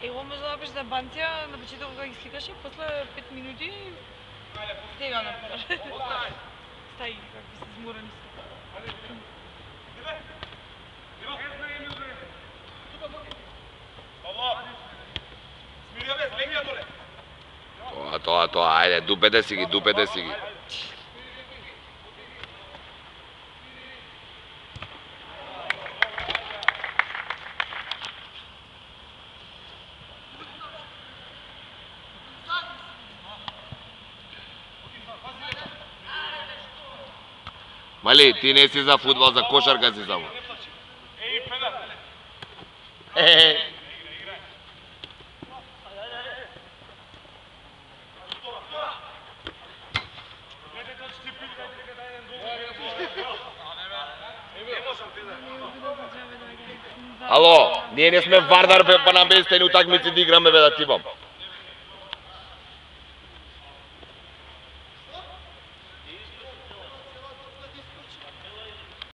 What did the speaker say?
Его може да беше за банција, на почетокот кога ги сликаше, после 5 минути тега направи. Стаи, какви се изморени се. Тоа, ајде, дупете си ги. Мали, ти не си за фудбал, за кошарка си само. Ало, ние не сме Вардар, па нам без тени утакмици да играме, бе, да типам.